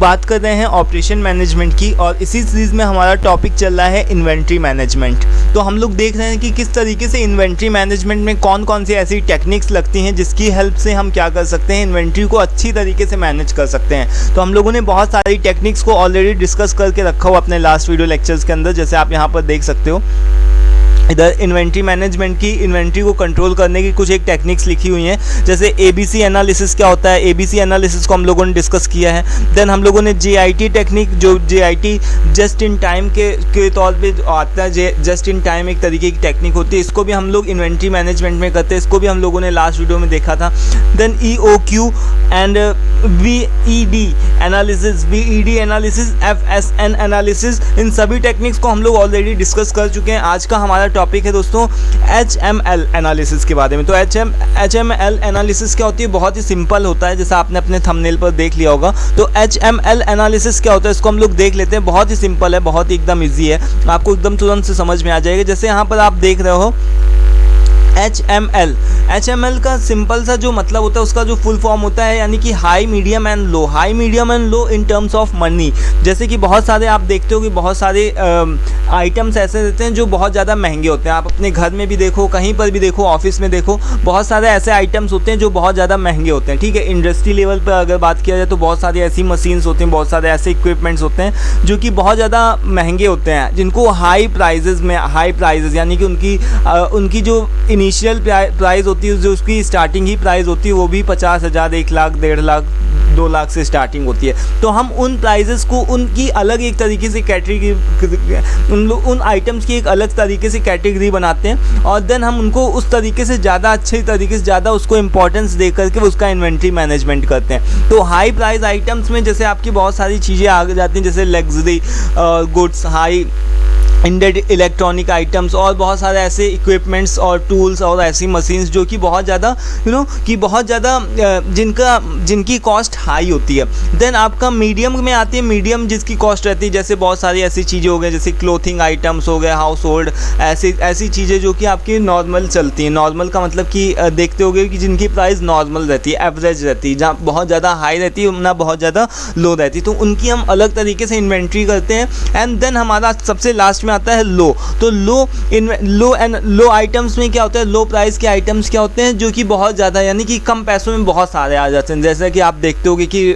बात कर रहे हैं ऑपरेशन मैनेजमेंट की और इसी सीरीज़ में हमारा टॉपिक चल रहा है इन्वेंट्री मैनेजमेंट। तो हम लोग देख रहे हैं कि किस तरीके से इन्वेंट्री मैनेजमेंट में कौन कौन सी ऐसी टेक्निक्स लगती हैं जिसकी हेल्प से हम क्या कर सकते हैं, इन्वेंट्री को अच्छी तरीके से मैनेज कर सकते हैं। तो हम लोगों ने बहुत सारी टेक्निक्स को ऑलरेडी डिस्कस करके रखा हुआ अपने लास्ट वीडियो लेक्चर्स के अंदर, जैसे आप यहाँ पर देख सकते हो। इधर इन्वेंट्री मैनेजमेंट की इन्वेंट्री को कंट्रोल करने की कुछ एक टेक्निक्स लिखी हुई हैं, जैसे एबीसी एनालिसिस क्या होता है, एबीसी एनालिसिस को हम लोगों ने डिस्कस किया है। देन हम लोगों ने जेआईटी टेक्निक, जो जेआईटी जस्ट इन टाइम के तौर पे आता है, जस्ट इन टाइम एक तरीके की टेक्निक होती है, इसको भी हम लोग इन्वेंट्री मैनेजमेंट में करते हैं, इसको भी हम लोगों ने लास्ट वीडियो में देखा था। Then EOQ and VED analysis, FSN analysis, इन सभी टेक्निक्स को हम लोग ऑलरेडी डिस्कस कर चुके हैं। आज का हमारा टॉपिक है दोस्तों HML एनालिसिस के बारे में। तो HML एनालिसिस क्या होती है, बहुत ही सिंपल होता है, जैसा आपने अपने थंबनेल पर देख लिया होगा। तो HML एनालिसिस क्या होता है इसको हम लोग देख लेते हैं। बहुत ही सिंपल है, बहुत ही एकदम ईजी है, आपको एकदम तुरंत से समझ में आ जाएगा। जैसे यहाँ पर आप देख रहे हो HML का सिंपल सा जो मतलब होता है, उसका जो फुल फॉर्म होता है, यानी कि high medium and low in terms of money. जैसे कि बहुत सारे आप देखते हो कि बहुत सारे आइटम्स ऐसे रहते हैं जो बहुत ज़्यादा महंगे होते हैं। आप अपने घर में भी देखो, कहीं पर भी देखो, ऑफिस में देखो, बहुत सारे ऐसे आइटम्स होते हैं जो बहुत ज़्यादा महंगे होते हैं। ठीक है, इंडस्ट्री लेवल पर अगर बात किया जाए तो बहुत सारी ऐसी मशीन्स होती हैं, बहुत सारे ऐसे इक्विपमेंट्स होते हैं जो कि बहुत ज़्यादा महंगे होते हैं, जिनको हाई प्राइजेज़ यानी कि उनकी जो इनिशियल प्राइस होती है, जो उसकी स्टार्टिंग ही प्राइस होती है, वो भी 50,000, 1 लाख, 1.5 लाख, 2 लाख से स्टार्टिंग होती है। तो हम उन प्राइजेस को उनकी अलग एक तरीके से कैटेगरी, उन आइटम्स की एक अलग तरीके से कैटेगरी बनाते हैं और देन हम उनको उस तरीके से ज़्यादा अच्छे तरीके से ज़्यादा उसको इंपॉर्टेंस दे करके उसका इन्वेंट्री मैनेजमेंट करते हैं। तो हाई प्राइस आइटम्स में जैसे आपकी बहुत सारी चीज़ें आ जाती हैं, जैसे luxury goods, high ended electronic items और बहुत सारे ऐसे इक्विपमेंट्स और टूल्स और ऐसी मशीन्स जो कि बहुत ज़्यादा कि बहुत ज़्यादा जिनकी कॉस्ट हाई होती है। देन आपका मीडियम में आती है, मीडियम जिसकी कॉस्ट रहती है, जैसे बहुत सारी ऐसी चीज़ें हो गई, जैसे क्लोथिंग आइटम्स हो गए, हाउस होल्ड, ऐसी चीज़ें जो कि आपकी नॉर्मल चलती हैं। नॉर्मल का मतलब कि देखते होगे कि जिनकी प्राइस नॉर्मल रहती है, एवरेज रहती है, जहाँ बहुत ज़्यादा हाई रहती है ना बहुत ज़्यादा लो रहती है, तो उनकी हम अलग तरीके से इन्वेंट्री करते हैं। एंड देन हमारा सबसे लास्ट में आता है लो। तो लो आइटम्स में क्या होता है, लो प्राइस के आइटम्स क्या होते हैं जो कि बहुत ज़्यादा यानी कि कम पैसों में बहुत सारे आ जाते हैं। जैसे कि आप देखते होगे कि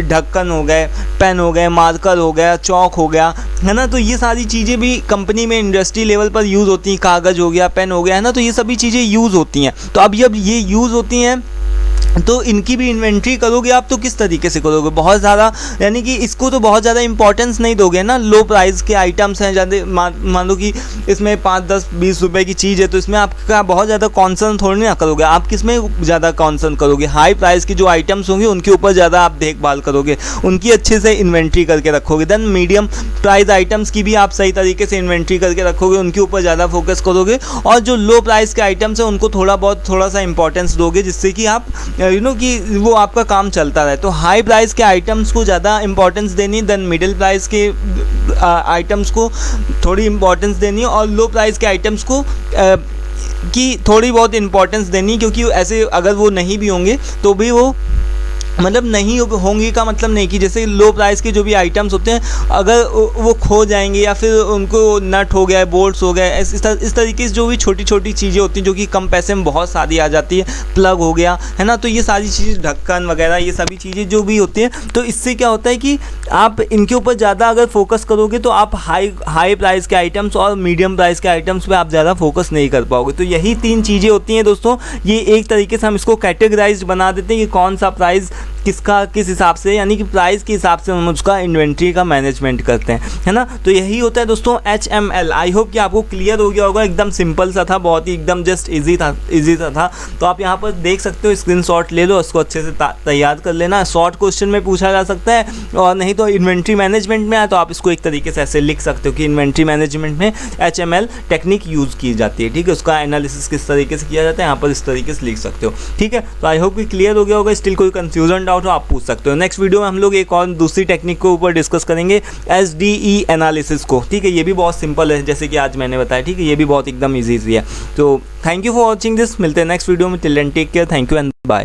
ढक्कन हो गए, पेन हो गए, मार्कर हो गया, चौक हो गया, है ना। तो ये सारी चीज़ें भी कंपनी में इंडस्ट्री लेवल पर यूज़ होती हैं, कागज़ हो गया, पेन हो गया, है ना। तो ये सभी चीज़ें यूज़ होती हैं। तो अब जब ये यूज़ होती हैं तो इनकी भी इन्वेंट्री करोगे आप, तो किस तरीके से करोगे, बहुत ज़्यादा यानी कि इसको तो बहुत ज़्यादा इंपॉर्टेंस नहीं दोगे ना। लो प्राइस के आइटम्स हैं, ज़्यादा मान लो कि इसमें 5, 10, 20 रुपए की चीज़ है, तो इसमें आपका बहुत ज़्यादा कॉन्सर्न थोड़ी ना करोगे। आप किस में ज़्यादा कॉन्सर्न करोगे, हाई प्राइस की जो आइटम्स होंगे उनके ऊपर ज़्यादा आप देखभाल करोगे, उनकी अच्छे से इन्वेंट्री करके रखोगे। देन मीडियम प्राइस आइटम्स की भी आप सही तरीके से इन्वेंट्री करके रखोगे, उनके ऊपर ज़्यादा फोकस करोगे। और जो लो प्राइस के आइटम्स हैं उनको थोड़ा सा इंपॉर्टेंस दोगे, जिससे कि आप कि वो आपका काम चलता रहे। तो हाई प्राइस के आइटम्स को ज़्यादा इंपॉर्टेंस देनी, देन मिडिल प्राइस के आइटम्स को थोड़ी इंपॉर्टेंस देनी और लो प्राइस के आइटम्स को की थोड़ी बहुत इंपॉर्टेंस देनी, क्योंकि ऐसे अगर वो नहीं भी होंगे तो भी वो मतलब नहीं होंगी का मतलब नहीं कि जैसे लो प्राइस के जो भी आइटम्स होते हैं अगर वो खो जाएंगे या फिर उनको नट हो गया, बोल्ट्स हो गए, इस तरीके से जो भी छोटी छोटी चीज़ें होती हैं जो कि कम पैसे में बहुत सारी आ जाती है, प्लग हो गया, है ना। तो ये सारी चीज़ें, ढक्कन वगैरह, ये सभी चीज़ें जो भी होती हैं, तो इससे क्या होता है कि आप इनके ऊपर ज़्यादा अगर फोकस करोगे तो आप हाई प्राइस के आइटम्स और मीडियम प्राइस के आइटम्स पे आप ज़्यादा फोकस नहीं कर पाओगे। तो यही 3 चीज़ें होती हैं दोस्तों। ये एक तरीके से हम इसको कैटेगराइज बना देते हैं कि कौन सा प्राइस किस हिसाब से, यानी कि प्राइस के हिसाब से हम उसका इन्वेंट्री का मैनेजमेंट करते हैं, है ना। तो यही होता है दोस्तों HML। आई होप कि आपको क्लियर हो गया होगा, एकदम सिंपल सा था, बहुत ही एकदम जस्ट इजी था। तो आप यहाँ पर देख सकते हो, स्क्रीनशॉट ले लो, उसको अच्छे से तैयार कर लेना। शॉर्ट क्वेश्चन में पूछा जा सकता है और नहीं तो इन्वेंट्री मैनेजमेंट में आए तो आप इसको एक तरीके से ऐसे लिख सकते हो कि इन्वेंट्री मैनेजमेंट में HML टेक्निक यूज़ की जाती है। ठीक है, उसका एनालिसिस किस तरीके से किया जाता है यहाँ पर इस तरीके से लिख सकते हो। ठीक है, तो आई होप कि क्लियर हो गया होगा। स्टिल कोई कंफ्यूजन डाउट हो आप पूछ सकते हो। नेक्स्ट वीडियो में हम लोग एक और दूसरी टेक्निक के ऊपर डिस्कस करेंगे, SDE एनालिसिस को। ठीक है, ये भी बहुत सिंपल है जैसे कि आज मैंने बताया। ठीक है, ये भी बहुत एकदम ईजी है। तो thank you for watching this. मिलते हैं नेक्स्ट वीडियो में। Till then take care, thank you and bye.